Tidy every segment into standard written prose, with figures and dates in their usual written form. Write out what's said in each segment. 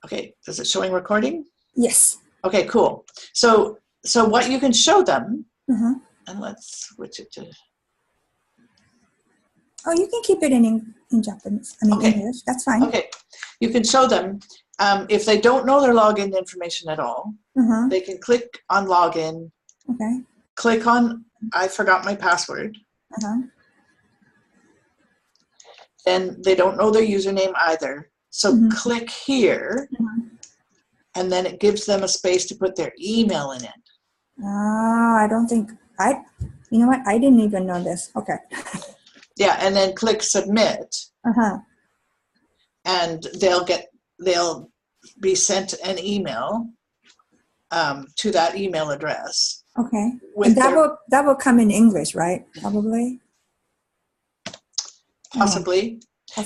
Okay, is it showing recording? Yes. Okay, cool. So what you can show them, and let's switch it to. Oh, you can keep it in Japanese. I mean, English. That's fine. Okay, you can show them if they don't know their login information at all. They can click on login. Okay. Click on I forgot my password. Then they don't know their username either. So click here, and then it gives them a space to put their email in it. I don't think you know what? I didn't even know this. Okay. Yeah, and then click submit. And they'll be sent an email to that email address. Okay. And that will come in English, right? Probably. Possibly.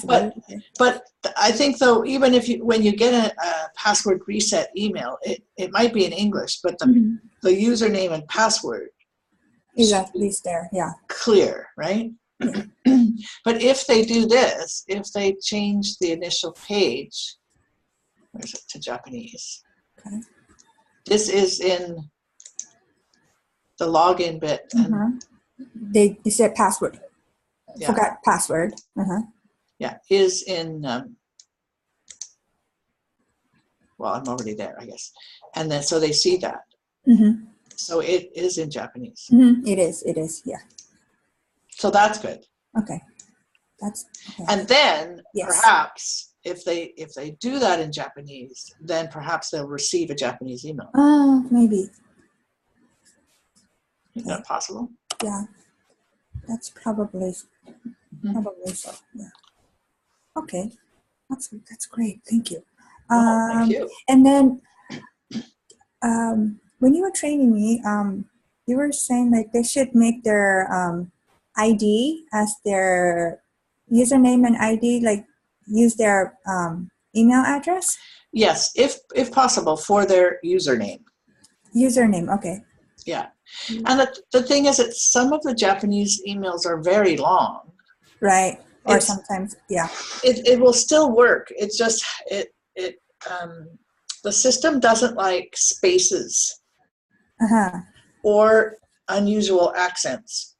But I think though, even if when you get a password reset email, it might be in English, but the username and password is at least there, yeah. Clear, right? Yeah. But if they do this, if they change the initial page, where's it to Japanese? Okay. This is in the login bit. And they said password. Yeah. Forgot password. Yeah, is in. Well, I'm already there, I guess, and then so they see that. So it is in Japanese. It is. Yeah. So that's good. Okay. That's okay. And then perhaps if they do that in Japanese, then perhaps they'll receive a Japanese email. Maybe. Is that possible? Yeah. That's probably so. Yeah. Okay. That's great. Thank you. Thank you. And then when you were training me, you were saying like they should make their ID as their username and ID, like use their email address? Yes, if possible, for their username. Username, okay. Yeah. And the thing is that some of the Japanese emails are very long. Right. Or sometimes, yeah. It will still work. It's just the system doesn't like spaces or unusual accents.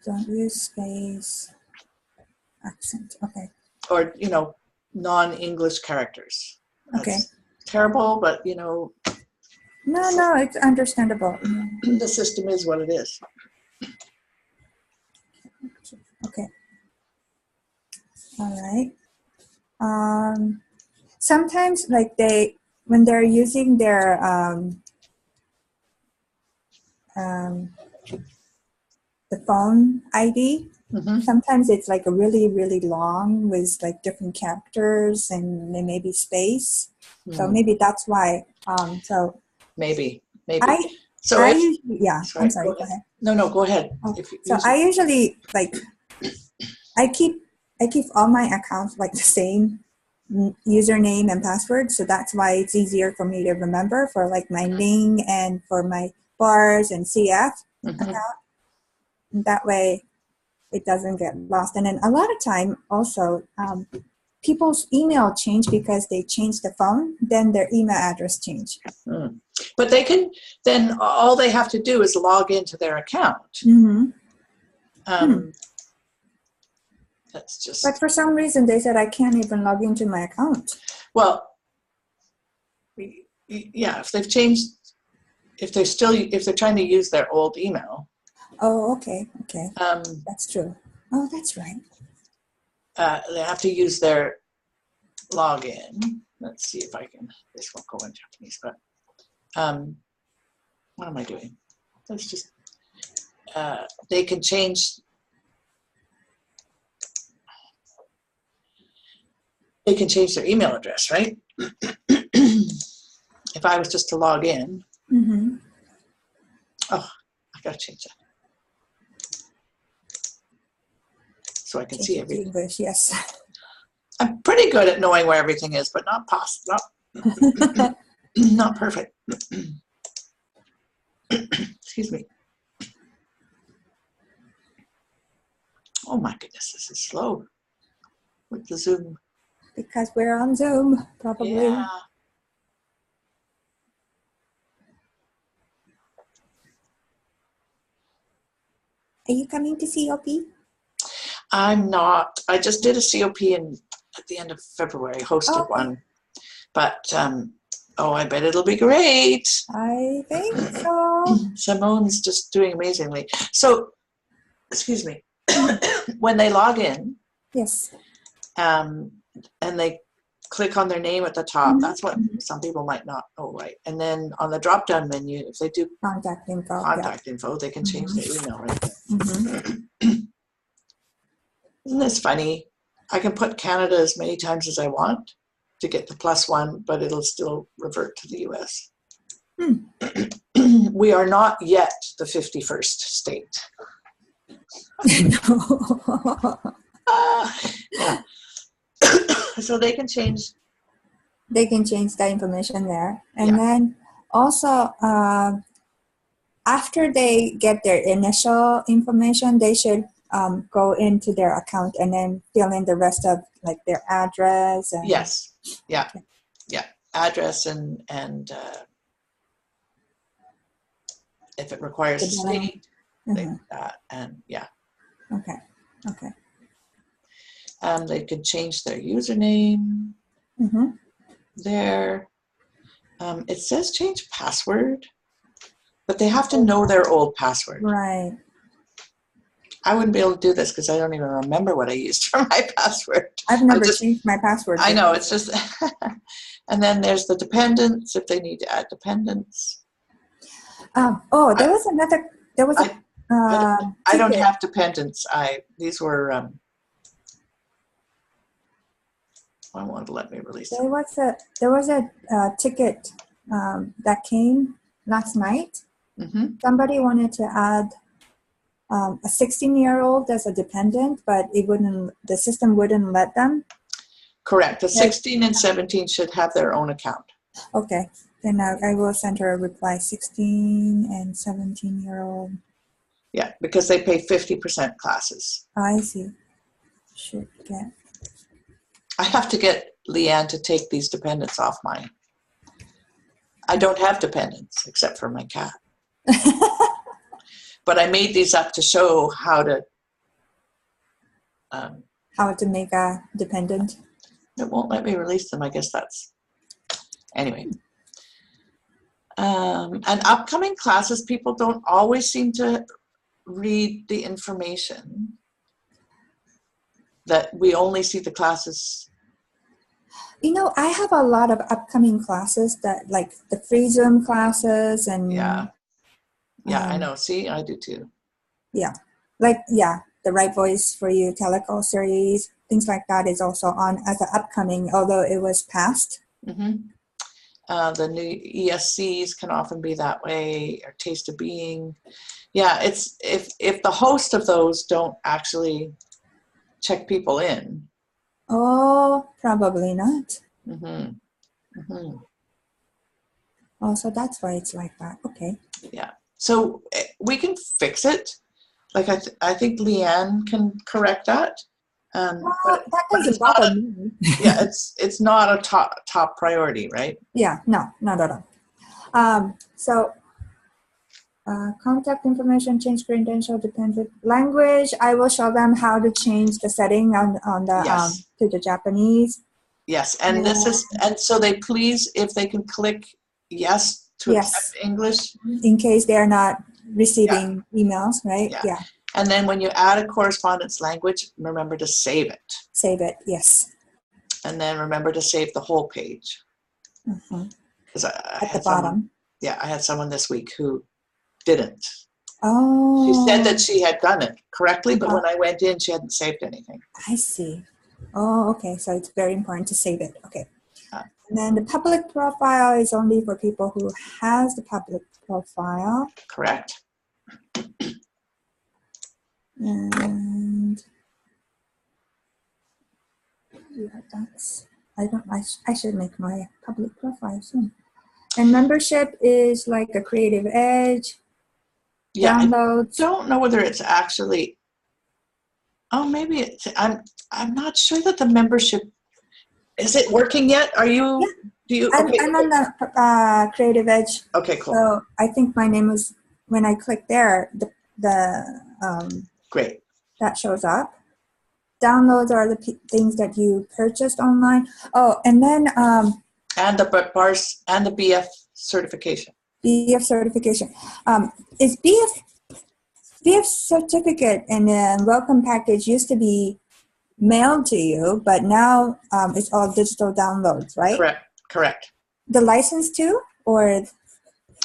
Don't use space, accent. Okay. Or non-English characters. Okay. That's terrible, but No, it's understandable. The system is what it is. Okay. All right. Sometimes, like when they're using their the phone ID, sometimes it's like a really, really long with like different characters and there may be space. So maybe that's why. So maybe. I'm sorry. Go ahead. No, go ahead. So I usually I keep all my accounts like the same username and password, so that's why it's easier for me to remember for like my Ning and for my bars and CF account. And that way it doesn't get lost. And then a lot of time also people's email change because they change the phone, then their email address change. But they can, then all they have to do is log into their account. That's just. But for some reason they said I can't even log into my account. Well, yeah, if they've changed, if they're trying to use their old email. Oh, okay. That's true. Oh, that's right. They have to use their login. Let's see if I can. This won't go in Japanese, but what am I doing? Let's just. They can change. They can change their email address, right? If I was just to log in. Oh, I gotta change that. So I can see everything. English, yes. I'm pretty good at knowing where everything is, but not possible. Not perfect. Excuse me. Oh my goodness, this is slow with the Zoom. because we're on Zoom, probably. Yeah. Are you coming to COP? I'm not. I just did a COP at the end of February, hosted one. But, I bet it'll be great. I think so. Simone's just doing amazingly. So, excuse me, when they log in, yes, and they click on their name at the top, that's what some people might not know, right? And then on the drop-down menu, if they do contact info, they can change their email right there. Isn't this funny? I can put Canada as many times as I want to get the +1, but it'll still revert to the US. We are not yet the 51st state. Yeah. So they can change. They can change the information there. And then also, after they get their initial information, they should go into their account and then fill in the rest of like their address. And yes. Yeah. Yeah. Address and if it requires a state, that, and yeah. Okay. They can change their username there. It says change password, but they have to know their old password. Right. I wouldn't be able to do this because I don't even remember what I used for my password. I've never changed my password. I know, it's just, and then there's the dependents, if they need to add dependents. There was another, I don't have dependents. These were, I wanted to let me release them. There was a ticket that came last night. Somebody wanted to add a 16-year-old as a dependent, but the system wouldn't let them. Correct. The 16 and 17 should have their own account. Okay. Then I will send her a reply, 16 and 17-year-old. Yeah, because they pay 50% classes. I see. Should get. I have to get Leanne to take these dependents off mine. I don't have dependents except for my cat. But I made these up to show how to make a dependent. It won't let me release them. I guess that's anyway. And upcoming classes, people don't always seem to read the information. That we only see the classes. I have a lot of upcoming classes that like the free Zoom classes and I know. See, I do too. Yeah. The Right Voice for You Teleco series, things like that is also on as an upcoming, although it was passed. The new ESCs can often be that way, or Taste of Being. Yeah, it's if the host of those don't actually check people in. Oh, probably not. Oh, so that's why it's like that. Okay. Yeah. So we can fix it. Like I think Leanne can correct that. That doesn't bother me. Yeah, it's not a top priority, right? Yeah, no, not at all. So contact information, change credential, dependent language. I will show them how to change the setting on the to the Japanese. Yes, and so they please, if they can click yes to accept English. In case they're not receiving emails, right? Yeah. And then when you add a correspondence language, remember to save it. Save it, yes. And then remember to save the whole page. Because at the bottom. I had someone this week who didn't. Oh. She said that she had done it correctly, but when I went in, she hadn't saved anything. I see. Oh, okay. So it's very important to save it. Okay. And then the public profile is only for people who has the public profile. Correct. And I should make my public profile soon. And membership is like a Creative Edge. Downloads. I don't know whether it's actually. Oh, maybe it's. I'm not sure that the membership is it working yet? Are you, Yeah. do you, I'm, okay. I'm on the Creative Edge. Okay, cool. So I think my name was, when I click there, Great. that shows up. Downloads are the things that you purchased online. Oh, and then And the bars and the BF certification. BF certification. Is BF certificate and then welcome package used to be mailed to you, but now it's all digital downloads, right? Correct. The license too, or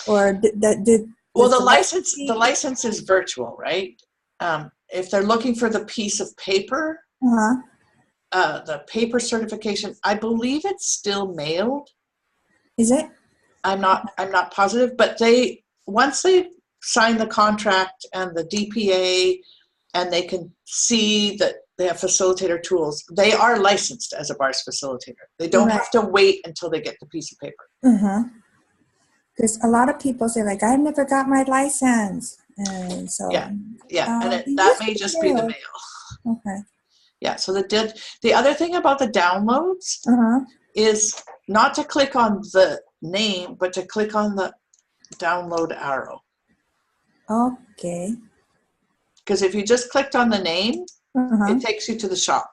Well, the license is virtual, right? If they're looking for the piece of paper, the paper certification, I believe it's still mailed. Is it? I'm not positive, but once they sign the contract and the DPA, and they can see that they have facilitator tools, they are licensed as a BARS facilitator. They don't have to wait until they get the piece of paper. Because a lot of people say, like, I never got my license. And so and that may just be the mail. Okay. Yeah, so the other thing about the downloads is not to click on the name, but to click on the download arrow. Okay. Because if you just clicked on the name, it takes you to the shop.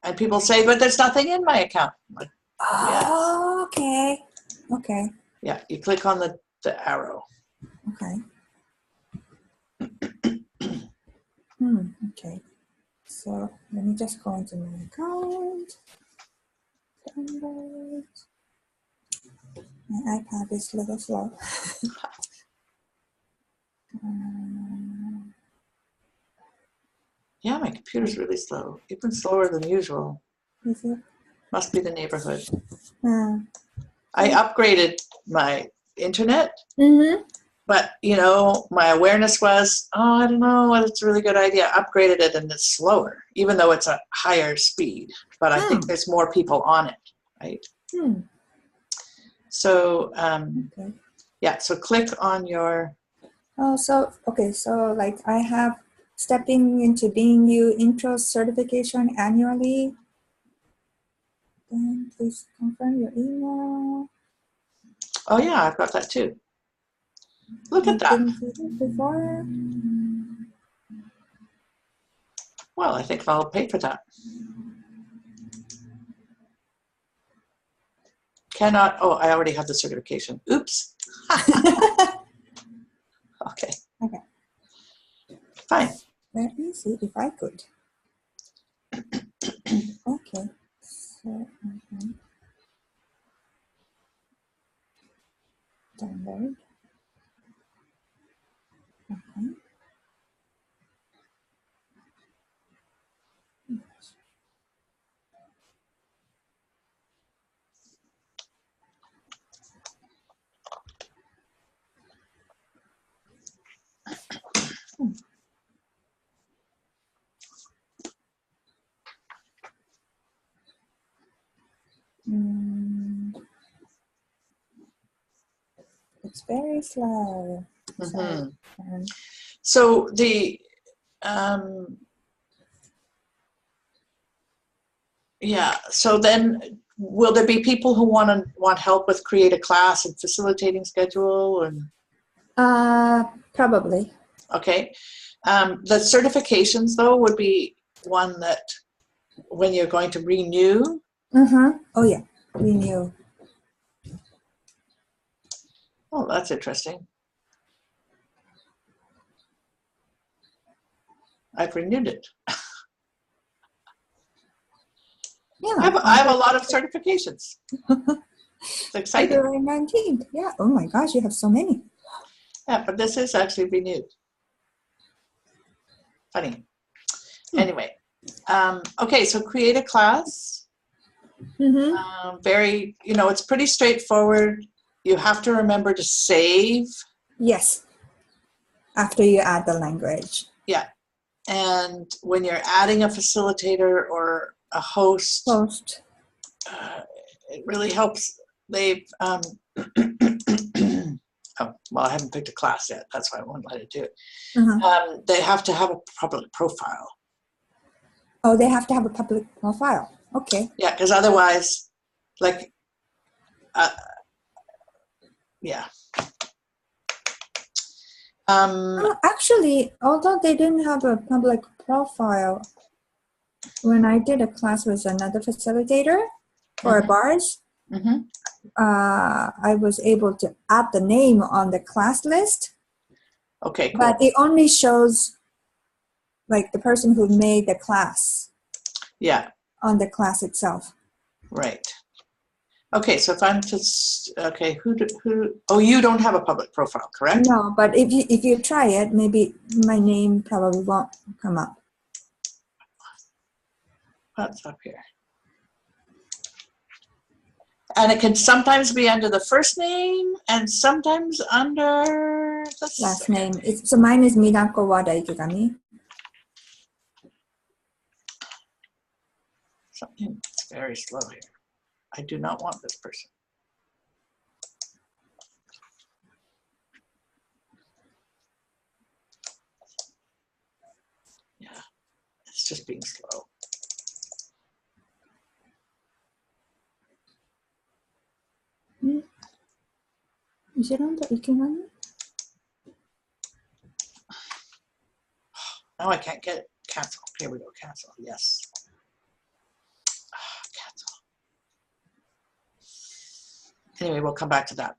And people say, but there's nothing in my account. Like, oh, yes. Okay. Yeah, you click on the arrow. Okay. Okay. So let me just go into my account. Downloads. My iPad is a little slow. Yeah, my computer's really slow, even slower than usual. Is it? Must be the neighborhood. I upgraded my internet, but my awareness was, I don't know, it's a really good idea. I upgraded it and it's slower, even though it's a higher speed. But I think there's more people on it, right? So, so click on your. Oh, so like I have Stepping into Being You intro certification annually. Then please confirm your email. Oh yeah, I've got that too. Look at that. Didn't see that before. Well, I think I'll pay for that. Cannot. Oh, I already have the certification. Oops. Okay. Fine. Let me see if I could. Okay. So, download. It's very slow. So so then will there be people who want help with create a class and facilitating schedule and Probably. Okay. The certifications though would be one that when you're going to renew. Oh yeah, renew. Oh, that's interesting. I've renewed it. Yeah, I have a lot of certifications. It's exciting. February 19th. Yeah. Oh my gosh, you have so many. Yeah, but this is actually renewed. Funny. Anyway, okay, so create a class. Very, it's pretty straightforward. You have to remember to save. Yes. After you add the language. Yeah. And when you're adding a facilitator or a host, it really helps. They've, oh, well, I haven't picked a class yet. That's why I won't let it do it. They have to have a public profile. Oh, they have to have a public profile. Okay. Yeah, because otherwise like, yeah. Actually, although they didn't have a public profile, when I did a class with another facilitator for bars, I was able to add the name on the class list. Okay, cool. But it only shows like the person who made the class. Yeah. On the class itself. Right. Okay, so if I'm just, okay, oh, you don't have a public profile, correct? No, but if you try it, maybe my name probably won't come up. What's up here? And it can sometimes be under the first name and sometimes under the last name. So mine is Minako Wada Ikegami. It's very slow here. I do not want this person. Yeah, it's just being slow. Is it under Ikegami? Now I can't get it. Cancel. Here we go. Cancel. Yes. Cancel. Anyway, we'll come back to that.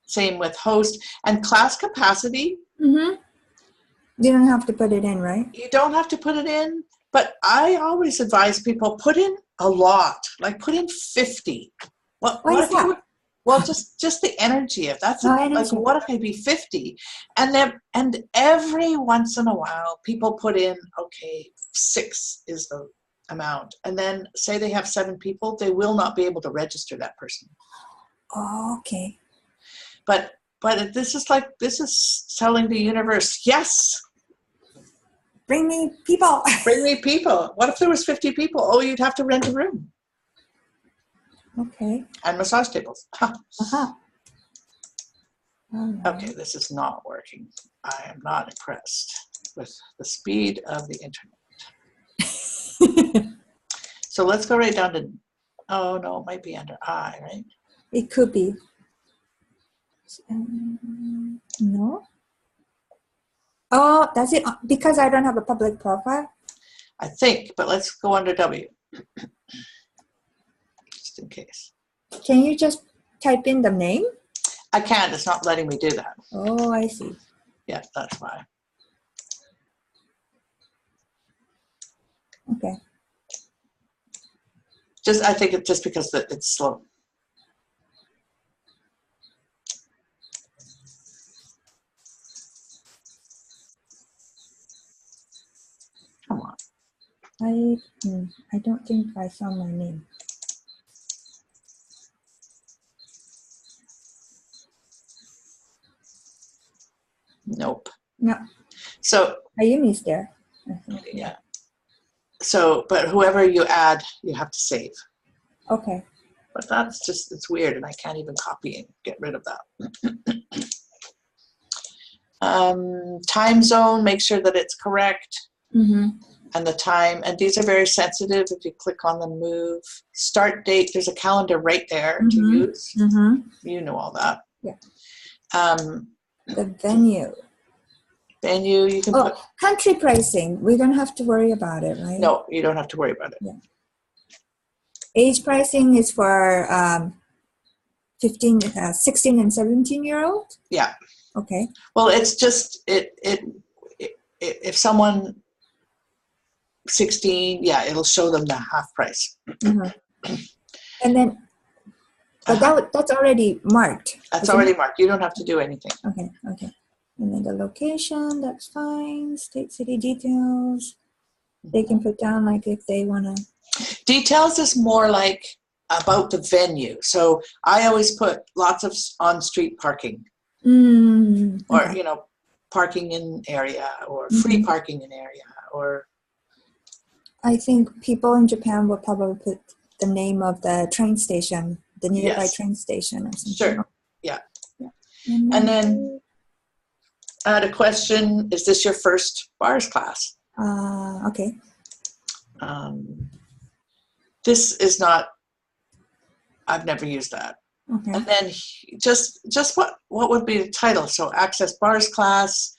Same with host and class capacity. You don't have to put it in, right? You don't have to put it in, but I always advise people put in a lot. Like put in 50. What is that? Well, just the energy of that's like what if I be 50? And every once in a while people put in, okay, 6 is the amount. And then say they have 7 people, they will not be able to register that person. Oh, okay. But this is telling the universe, yes. Bring me people. Bring me people. What if there was 50 people? Oh, you'd have to rent a room. Okay. And massage tables. Right. Okay, this is not working. I am not impressed with the speed of the internet. So let's go right down to, oh no, it might be under I, right? It could be. No. Oh, that's it. Because I don't have a public profile? I think, but let's go under W. Just in case. Can you just type in the name? I can't. It's not letting me do that. Oh, I see. Yeah, that's why. Okay. I think it's just because it's slow. Come on. I don't think I saw my name. Nope. No. So Ayumi's there. Yeah. So, but whoever you add, you have to save. Okay. But that's just, it's weird, and I can't even copy and get rid of that. Time zone, make sure that it's correct. And the time, and these are very sensitive. If you click on the move, start date, there's a calendar right there to use. You know all that. Yeah. The venue. Venue, you can put. Country pricing. We don't have to worry about it, right? No, you don't have to worry about it. Yeah. Age pricing is for 16 and 17-year-old? Yeah. Okay. Well, it's just, if someone 16, yeah, it'll show them the half price. And then, but that's already marked. That's already marked. You don't have to do anything. Okay, okay. And then the location, that's fine. State, city details. They can put down like if they want to. Details is more like about the venue. So I always put lots of on-street parking. Or, you know, parking in area or free parking in area or. I think people in Japan will probably put the name of the train station, the nearby train station or something. Sure, yeah. And then add a question, is this your first bars class? Okay. This is not I've never used that. Okay. And then just what would be the title? So Access Bars class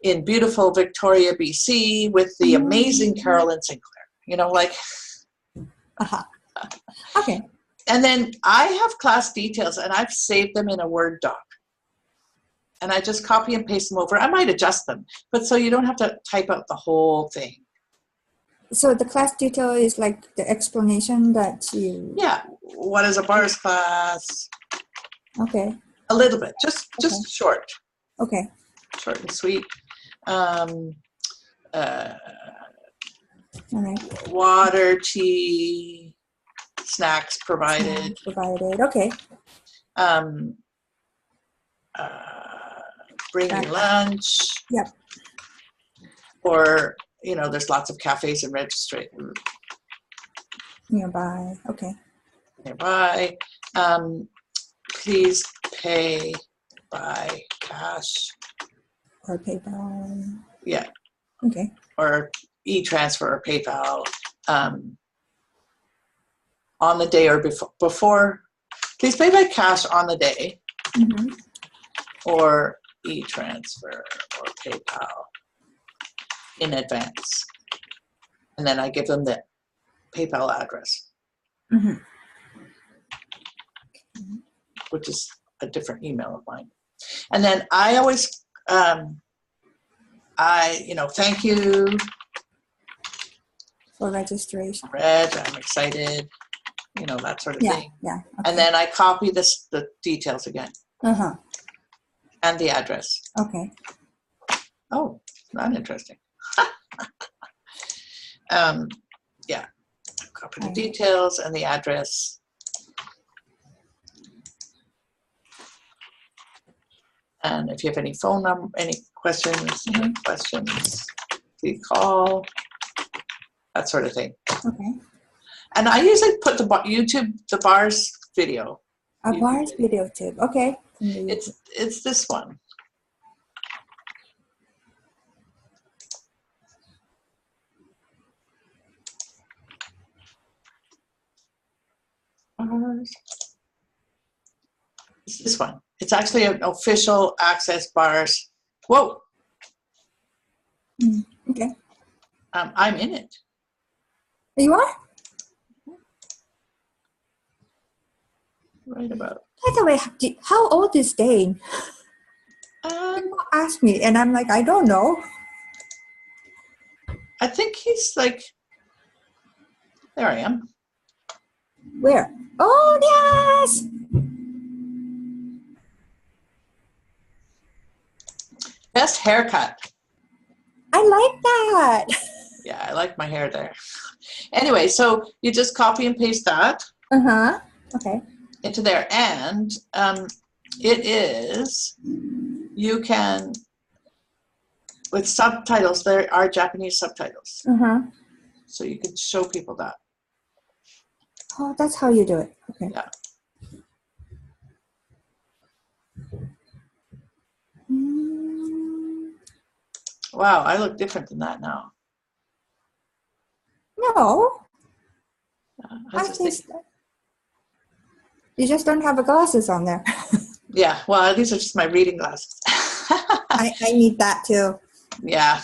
in beautiful Victoria, BC, with the amazing Carolyn Sinclair. You know, like. Uh-huh. Okay. And then I have class details, and I've saved them in a Word doc. And I just copy and paste them over. I might adjust them, but so you don't have to type out the whole thing. So the class detail is like the explanation that you. Yeah. What is a bars class? Okay. A little bit, just short. Okay. Short and sweet. All right. Water, tea, snacks provided. Snacks provided. Okay. Bring your lunch. Yep. Or, you know, there's lots of cafes and registry Nearby. Okay. nearby. Please pay by cash. Or PayPal. Yeah. Okay. Or e-transfer or PayPal. On the day or before. Please pay by cash on the day. Mm-hmm. Or e-transfer or PayPal in advance. And then I give them the PayPal address, Mm-hmm. which is a different email of mine. And then I always, thank you. For registration. Reg, I'm excited, that sort of thing. Yeah. Okay. And then I copy the details again. Uh-huh. And the address. Okay. Oh, not interesting. Yeah. Copy the details and the address. And if you have any phone number, any questions, please call. That sort of thing. Okay. And I usually put the bars video. A bars video tip. Okay. It's this one. Bars. It's this one. It's actually an official Access Bars. Whoa. Okay. I'm in it. You are? Right about. By the way, how old is Dane? Um, Ask me, and I'm like, I don't know. I think he's like. There I am. Where? Oh, yes! Best haircut. I like that. Yeah, I like my hair there. Anyway, so you just copy and paste that. Uh-huh. Okay. Into there, and it is, you can, with subtitles, there are Japanese subtitles. Uh-huh. So you can show people that. Oh, that's how you do it. Okay. Yeah. Wow, I look different than that now. No. I just think, you just don't have the glasses on there. yeah, well, these are just my reading glasses. I need that too. Yeah.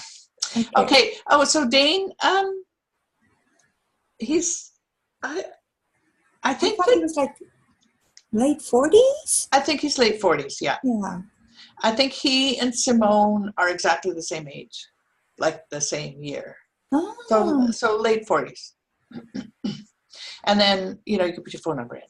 Okay. Oh, so Dane, he's, I think he was like late 40s? I think he's late 40s, yeah. Yeah. I think he and Simone are exactly the same age, like the same year. Oh. So late 40s. And then, you can put your phone number in.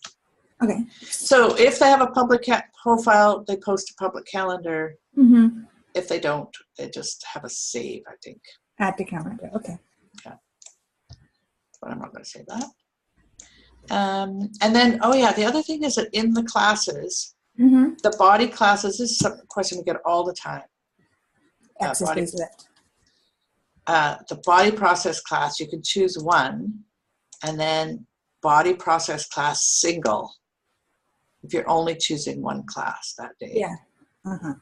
Okay. So if they have a public profile, they post a public calendar. Mm-hmm. If they don't, they just have a save, I think. Add the calendar. Okay. Yeah. But I'm not going to say that. And then, the other thing is that in the classes, the body classes, this is a question we get all the time. The body process class, you can choose one, and then body process class single, if you're only choosing one class that day. Yeah. Uh-huh.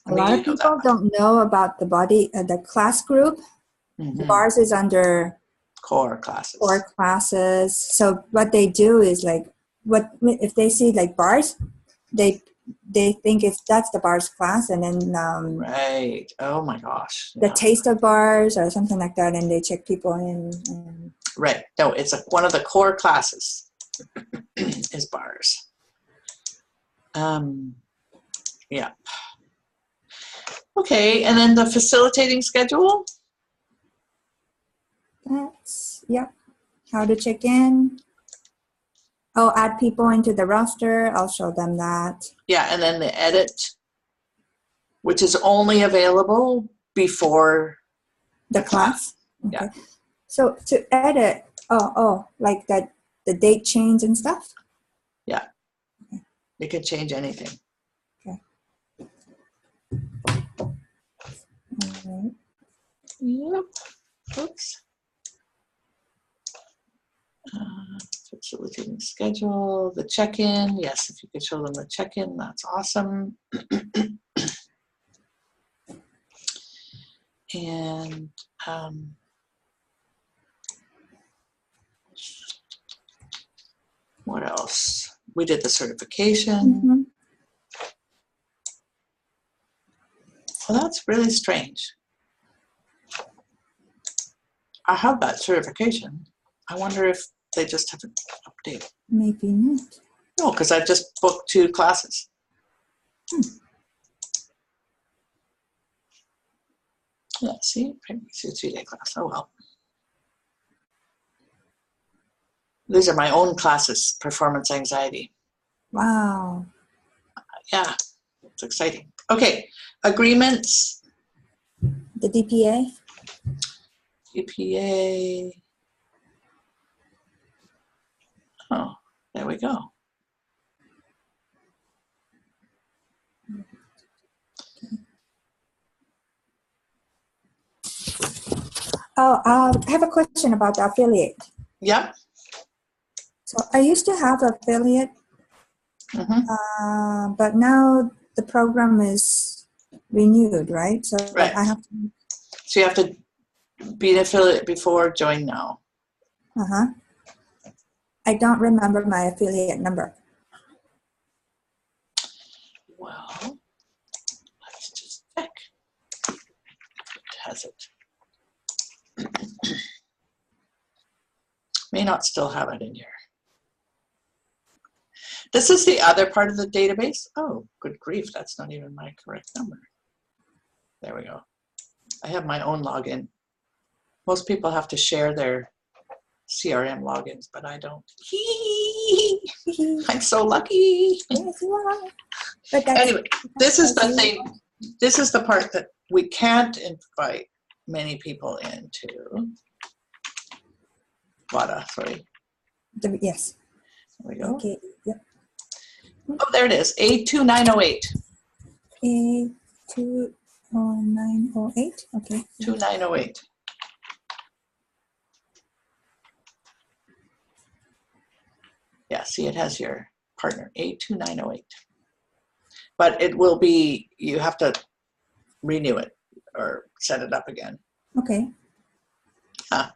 A lot of people don't know about the body, the class group. Mm-hmm. Bars is under Core classes. Core classes. So what they do is like, what if they see like bars, they think that's the bars class, and then Right. Oh my gosh. the Yeah. taste of bars or something like that, and they check people in. Right. No, it's one of the core classes is bars. Yeah. Okay, and then the facilitating schedule. That's, yep. How to check in. Oh, add people into the roster. I'll show them that. Yeah, and then the edit, which is only available before The class. Okay. Yeah. So to edit, like that, the date change and stuff. Yeah. Okay. You can change anything. Okay. All right. Yep. Oops. Facilitating schedule, the check-in. Yes, if you could show them the check-in, that's awesome. And what else? We did the certification. Mm-hmm. Well, that's really strange. I have that certification. I wonder if they just haven't updated. Maybe not. No, because I've just booked 2 classes. Yeah, see, pregnancy 3-day class. Oh well. These are my own classes, performance anxiety. Wow. Yeah, it's exciting. Okay, agreements. The DPA. EPA. Oh, there we go. Oh, I have a question about the affiliate. Yep. So I used to have affiliate, but now the program is renewed, right? So Right. I have to. So you have to be an affiliate before join now. I don't remember my affiliate number. Well, let's just check. It has it. May not still have it in here. This is the other part of the database. Oh, good grief, that's not even my correct number. There we go. I have my own login. Most people have to share their CRM logins, but I don't. I'm so lucky. Yes, you are. But Anyway, this is the thing. This is the part that we can't invite many people into. Vada, sorry. Yes. There we go. Okay. Yep. Oh, there it is. A2908. A2908. Okay. 2908. Yeah, see, it has your partner, A2908. But it will be, you have to renew it or set it up again. Okay. Yeah.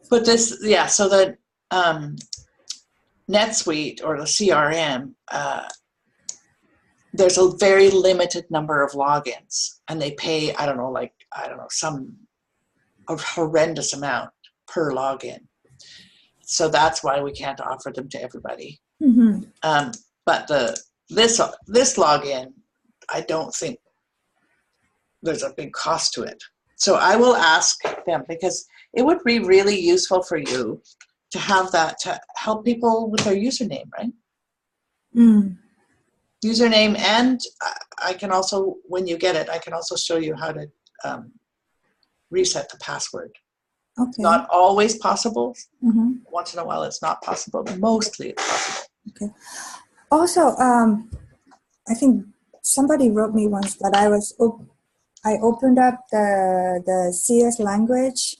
But this, yeah, so the NetSuite or the CRM, there's a very limited number of logins, and they pay, some a horrendous amount per login. So that's why we can't offer them to everybody. But this login, I don't think there's a big cost to it. So I will ask them, because it would be really useful for you to have that to help people with their username, right? Username, and I can also, when you get it, I can also show you how to reset the password. Okay. Not always possible. Once in a while it's not possible, but mostly it's possible. Okay. Also, I think somebody wrote me once that I opened up the CS language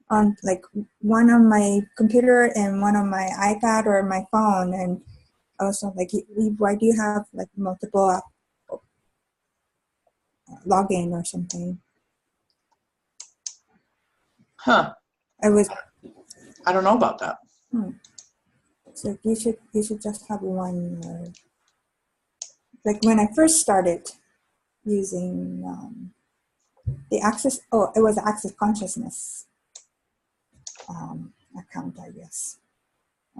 on like one on my computer and one on my iPad or my phone, and also like, why do you have like multiple login or something? Huh. I was I don't know about that. so you should just have one. Like when I first started using the Access. Oh, it was Access Consciousness account, I guess.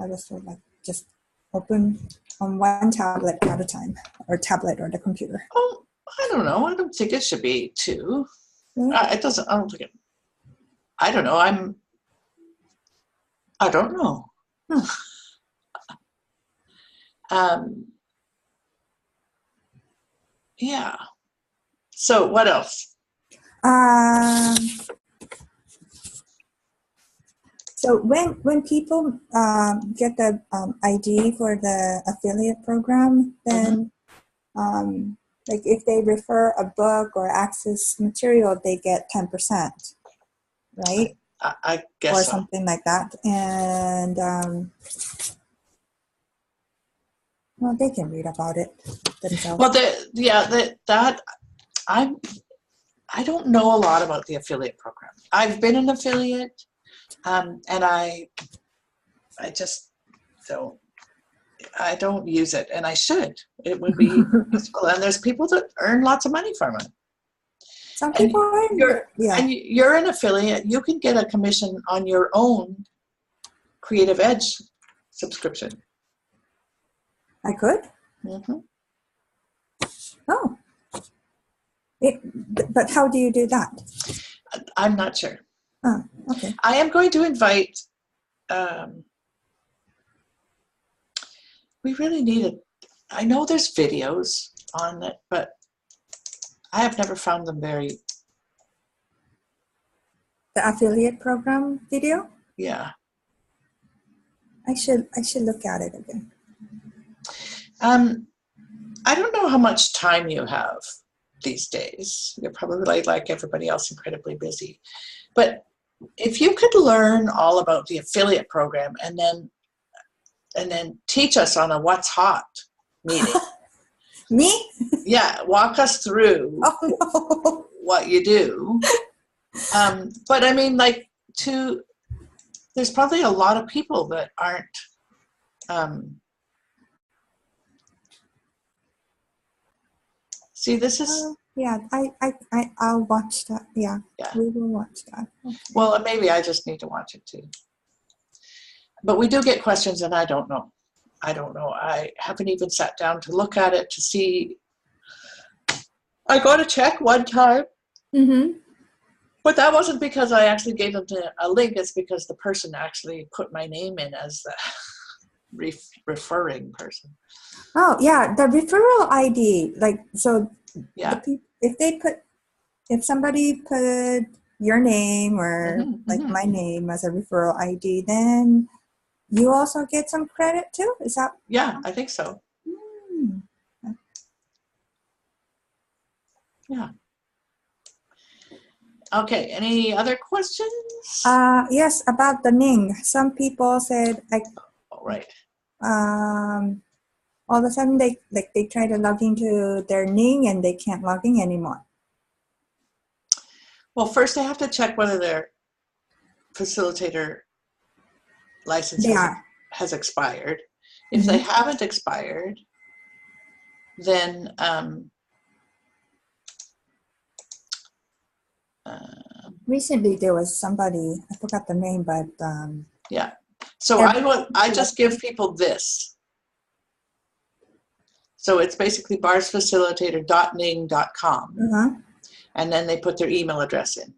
I was sort of like just open on one tablet at a time, or tablet or the computer. Oh, I don't know. I don't think it should be two. Really? It doesn't. I don't think it. I don't know. I don't know. Yeah. So what else? So when people get the ID for the affiliate program, then like if they refer a book or access material, they get 10%, right? I guess or so. something like that. And well, they can read about it themselves. Well, I don't know a lot about the affiliate program. I've been an affiliate, and I just don't. I don't use it, and I should. It would be useful. And there's people that earn lots of money from it. Some people are, And you're an affiliate. You can get a commission on your own Creative Edge subscription. I could. Mm-hmm. Oh, but how do you do that? I'm not sure. Oh, okay. I am going to invite. We really need it. I know there's videos on it, but I have never found them very. The affiliate program video? Yeah. I should look at it again. I don't know how much time you have these days. You're probably like everybody else incredibly busy. But if you could learn all about the affiliate program and then teach us on a What's Hot meeting. Me? Yeah, walk us through what you do. But I mean, like, there's probably a lot of people that aren't. See, this is. Yeah, I'll watch that. Yeah, we will watch that. Okay. Well, maybe I just need to watch it too. But we do get questions, and I don't know. I haven't even sat down to look at it to see. I got a check one time. Mm-hmm. But that wasn't because I actually gave them a link. It's because the person actually put my name in as the referring person. Oh, yeah, the referral ID. Like, so Yeah. if somebody put your name or my name as a referral ID, then you also get some credit too? Is that? Yeah, I think so. Yeah. Okay, any other questions? Yes, about the Ning. Some people said like, right. All of a sudden they try to log into their Ning and they can't log in anymore. Well, first they have to check whether their facilitator license has expired. If they haven't expired, then recently there was somebody, I forgot the name, but yeah. So I just give people this. So it's basically barsfacilitator.ning.com. And then they put their email address in.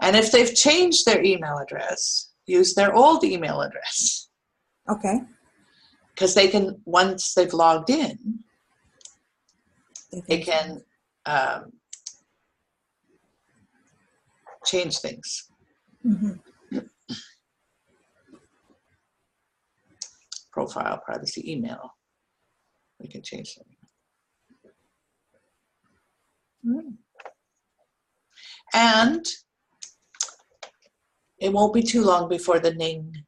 And if they've changed their email address, use their old email address. Okay. Because they can, once they've logged in, they can change things. Profile, privacy, email. We can change them. And it won't be too long before the Ning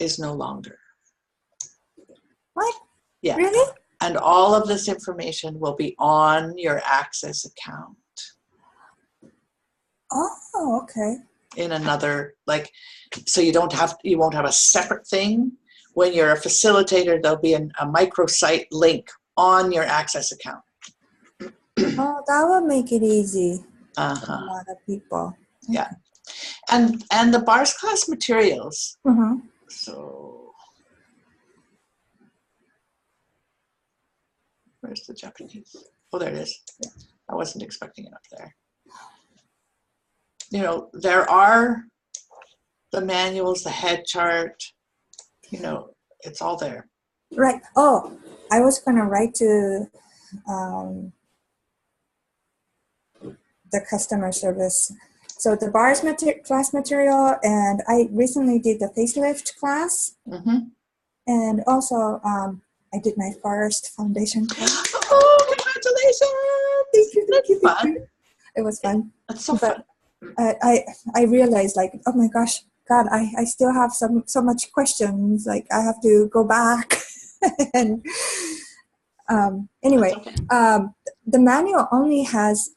is no longer. What? Yeah. Really? And all of this information will be on your Access account. Oh, okay. in another, like, so you won't have a separate thing. When you're a facilitator, there'll be a microsite link on your Access account. Oh, that will make it easy for a Uh-huh. lot of people. Yeah. And the bars class materials. Mm-hmm. So where's the Japanese? Oh, there it is. Yeah. I wasn't expecting it up there. You know, there are the manuals, the head chart, you know, it's all there. Right. Oh, I was going to write to the customer service. So the bars class material, and I recently did the facelift class. Mm-hmm. And also, I did my first foundation class. Oh, congratulations! Thank you, thank you, thank Fun. you. It was fun. That's so fun. I realized, like, oh my gosh, God, I still have so much questions. Like, I have to go back. And anyway, Okay. the manual only has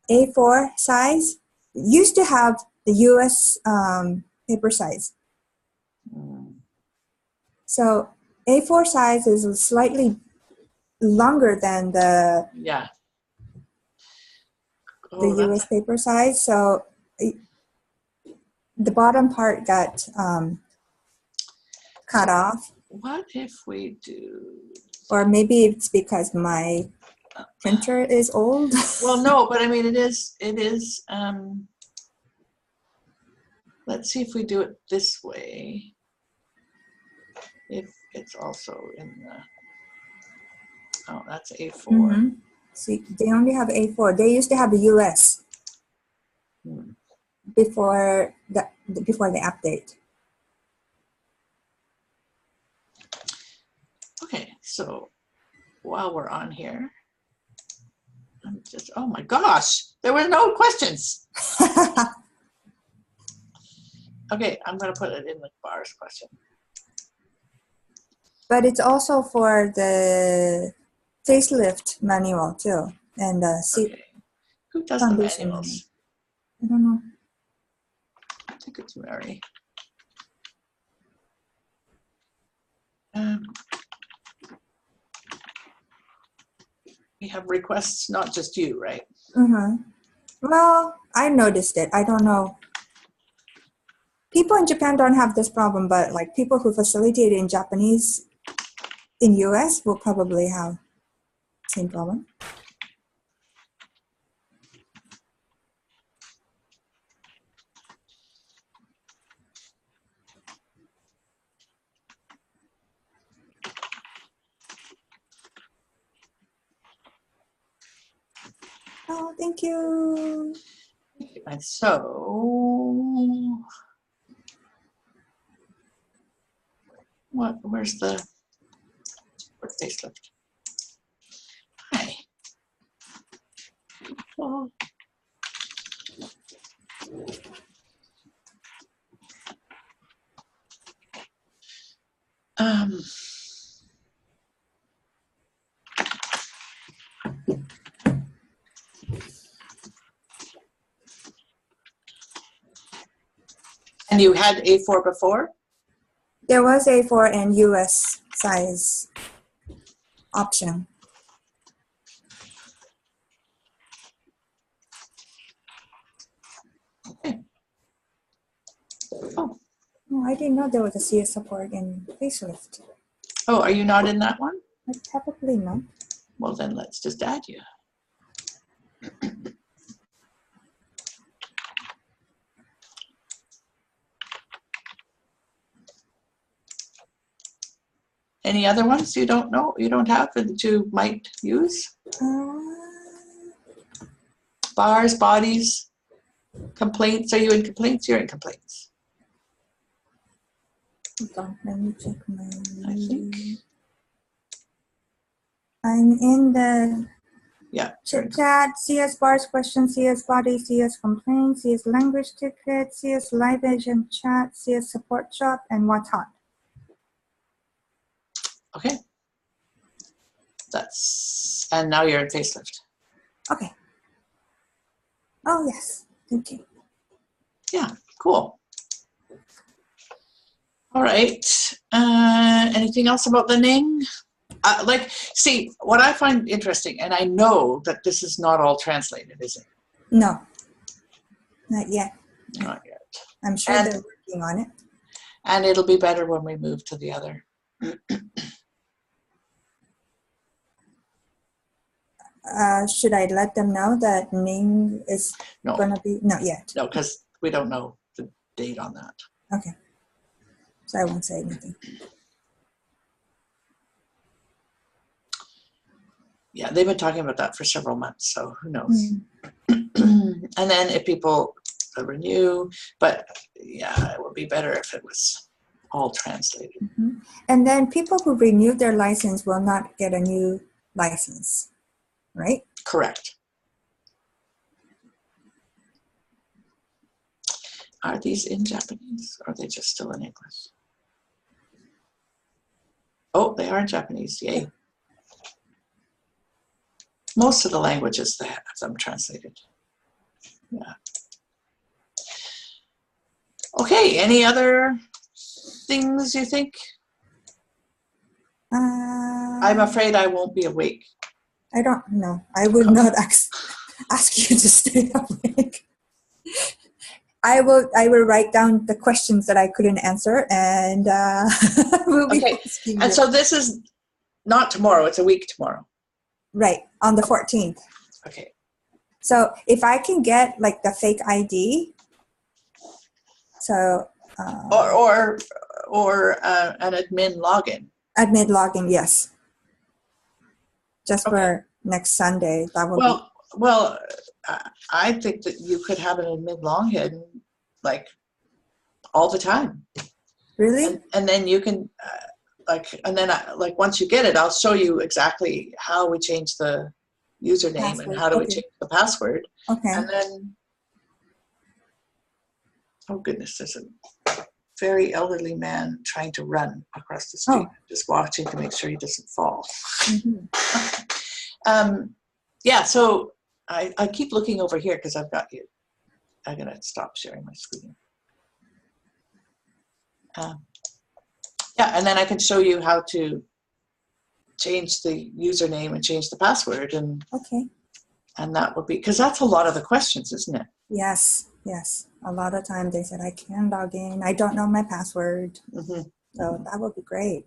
A4 size. It used to have the US paper size. So A4 size is slightly longer than the Yeah. Oh, US paper size. So the bottom part got cut off. What if we do? Or maybe it's because my printer is old. Well, no, but I mean, it is, let's see if we do it this way. If it's also in the, oh, that's A4. Mm-hmm. See, they only have A4. They used to have the US before the update. Okay, so while we're on here, I'm just, oh my gosh, there were no questions. Okay, I'm going to put it in the bars question. But it's also for the facelift manual too, and the seat Okay. Who does the foundation manuals? manual. I don't know. I think it's Mary. We have requests, not just you, right? Mm-hmm. Well, I noticed it. I don't know. People in Japan don't have this problem, but like people who facilitate in Japanese in US will probably have same problem. Oh, thank you. And so, where's the facelift? Hi. Oh. And you had A4 before? There was A4 and US size option. Okay. Oh. Oh, I didn't know there was a CS support in facelift. Oh, are you not in that one? Probably not. Well, then let's just add you. Any other ones you don't know, you don't have that you might use? Bars, bodies, complaints. Are you in complaints? You're in complaints. Hold on, let me check my. I think. I'm in the Yeah. chit chat, CS bars question, CS body, CS complaints, CS language ticket, CS live agent chat, CS support shop, and what's hot. Okay. And now you're in facelift. Okay. Oh, yes. Thank you. Yeah, cool. All right. Anything else about the Ning? See, what I find interesting, and I know that this is not all translated, is it? No, not yet. Not yet. I'm sure they're working on it. And it'll be better when we move to the other. Should I let them know that Ning is going to be? Not yet. No, because we don't know the date on that. Okay. So I won't say anything. Yeah, they've been talking about that for several months, so who knows? And then if people renew, but yeah, it would be better if it was all translated. Mm-hmm. And then people who renew their license will not get a new license, right? Correct. Are these in Japanese or are they just still in English? Oh, they are in Japanese, yay. Most of the languages they have them translated. Yeah. Okay, any other things you think? I'm afraid I won't be awake. I don't know. I will not ask you to stay awake. I will write down the questions that I couldn't answer, and we'll be asking you. And so this is not tomorrow, it's a week tomorrow. Right, on the 14th. Okay. So if I can get like the fake ID, so or an admin login. Admin login, yes. Just for next Sunday, that would be. Well, I think that you could have an admin login like all the time. Really? And then you can once you get it, I'll show you exactly how we change the username password. And how do we change the password. Okay. And then, oh goodness, there's a very elderly man trying to run across the street, just watching to make sure he doesn't fall. Mm-hmm. Yeah, so I keep looking over here because I've got you. I'm going to stop sharing my screen. Yeah, and then I can show you how to change the username and change the password. And that would be, because that's a lot of the questions, isn't it? Yes. A lot of time they said, I can't log in. I don't know my password. Mm-hmm. So that would be great.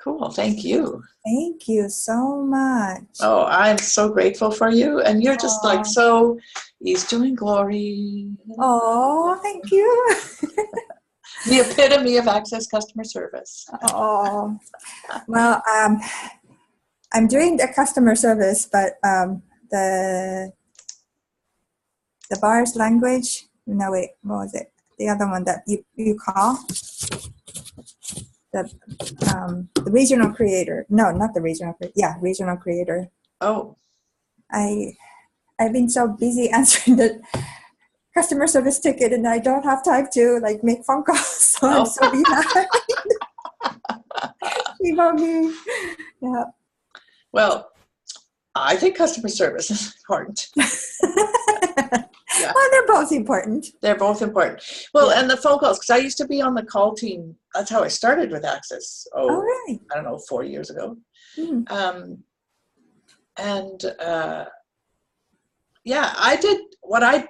Cool. Thank you. Thank you so much. Oh, I'm so grateful for you. And you're just like so ease, joy, and glory. Oh, thank you. The epitome of Access customer service. Oh, well, I'm doing the customer service, but the bar's language. No, wait, what was it? The other one that you call the regional creator. No, not the regional creator. Yeah, regional creator. Oh, I've been so busy answering the customer service ticket, and I don't have time to like make phone calls. So I'm so behind. About me. Yeah. Well, I think customer service is important. Yeah. Well, they're both important. They're both important. Well, and the phone calls, because I used to be on the call team. That's how I started with Access. I don't know, 4 years ago. Mm. I did what I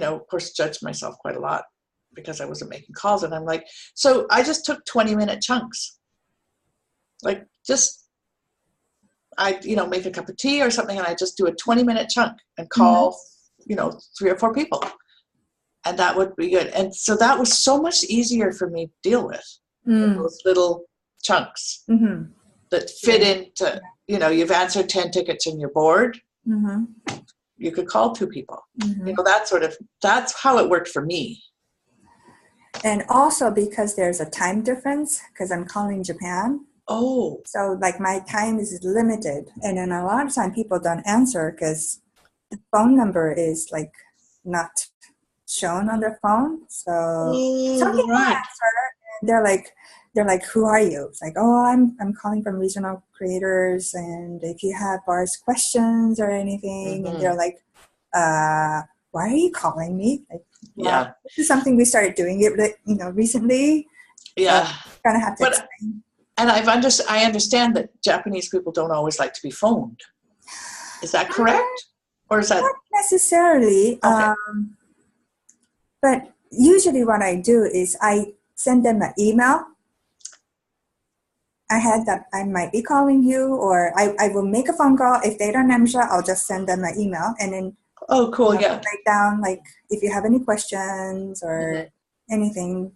of course, judged myself quite a lot because I wasn't making calls. And I'm like, so I just took 20-minute chunks. Like I make a cup of tea or something, and I just do a 20-minute chunk and call, 3 or 4 people. And that would be good. And so that was so much easier for me to deal with, those little chunks that fit into, you've answered 10 tickets and you're bored. Mm-hmm. You could call 2 people. Mm-hmm. That's how it worked for me. And also because there's a time difference, because I'm calling Japan. Oh. So like my time is limited. And then a lot of time people don't answer because the phone number is like not shown on their phone. So some people answer and they're like, they're like, who are you? It's like, oh, I'm calling from Regional Creators, and if you have bars questions or anything, and they're like, why are you calling me? Like, well, Yeah. this is something we started doing it, recently. Yeah. So kind of have to explain. And I understand that Japanese people don't always like to be phoned. Is that correct? Or is that? Not necessarily. Okay. But usually what I do is I send them an email ahead that I might be calling you, or I will make a phone call. If they don't answer, I'll just send them an email, and then Oh, cool. Yeah. write down, like, if you have any questions or anything,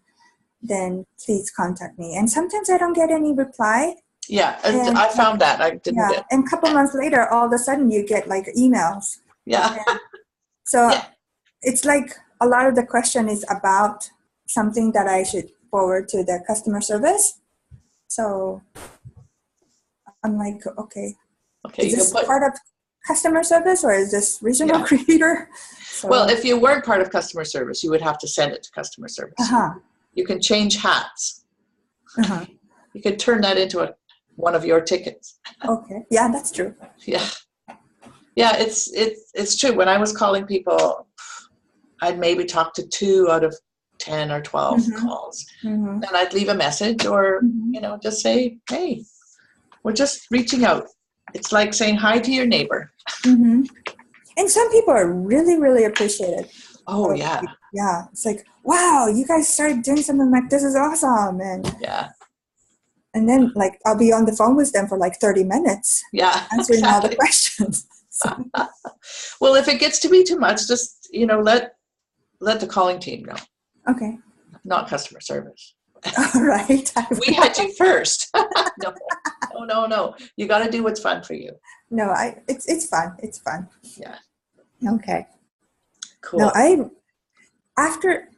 then please contact me. And sometimes I don't get any reply. Yeah, And, I found that. I didn't get. and a couple months later, all of a sudden you get like emails. Yeah. So Yeah. it's like a lot of the question is about something that I should forward to the customer service. So I'm like, okay, Okay. is this part of customer service, or is this regional creator? So, well, if you weren't part of customer service, you would have to send it to customer service. You can change hats. You could turn that into one of your tickets. Okay. Yeah, that's true. Yeah. Yeah, it's true. When I was calling people, I'd maybe talk to 2 out of 10 or 12 calls. Then I'd leave a message, or just say, hey, we're just reaching out. It's like saying hi to your neighbor. And some people are really, really appreciative. Oh, yeah. Yeah. It's like, wow, you guys started doing something like this, is awesome. And then, like, I'll be on the phone with them for like 30 minutes. Yeah. Answering all the questions. Well, if it gets to be too much, just, let the calling team know. Okay. Not customer service. All right. We had you first. No. You got to do what's fun for you. No, it's fun. It's fun. Yeah. Okay. Cool. No, after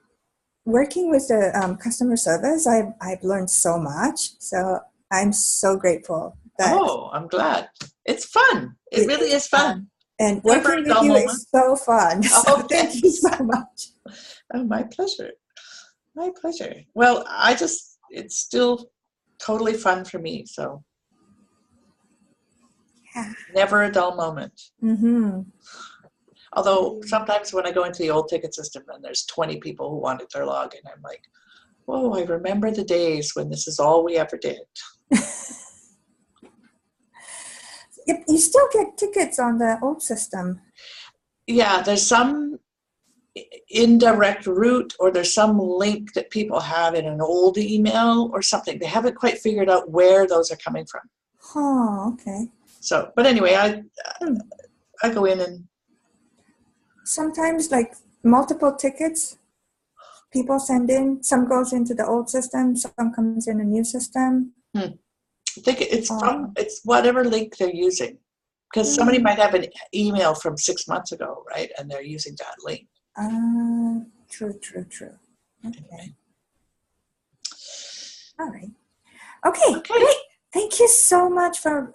working with the customer service, I've learned so much. So I'm so grateful. I'm glad. It's fun. It really is fun. And working with you is so fun. So thank you so much. Oh, my pleasure. My pleasure. Well, it's still totally fun for me. So never a dull moment. Although sometimes when I go into the old ticket system and there's 20 people who wanted their login, I'm like, whoa, I remember the days when this is all we ever did. You still get tickets on the old system. Yeah, there's some indirect route, or there's some link that people have in an old email or something. They haven't quite figured out where those are coming from. Oh, okay. So, but anyway, I go in and sometimes, like, multiple tickets people send in. Some goes into the old system, some comes in a new system. I think it's whatever link they're using, because somebody might have an email from 6 months ago, right? And they're using that link. True. Okay. All right. Okay. Great. Thank you so much for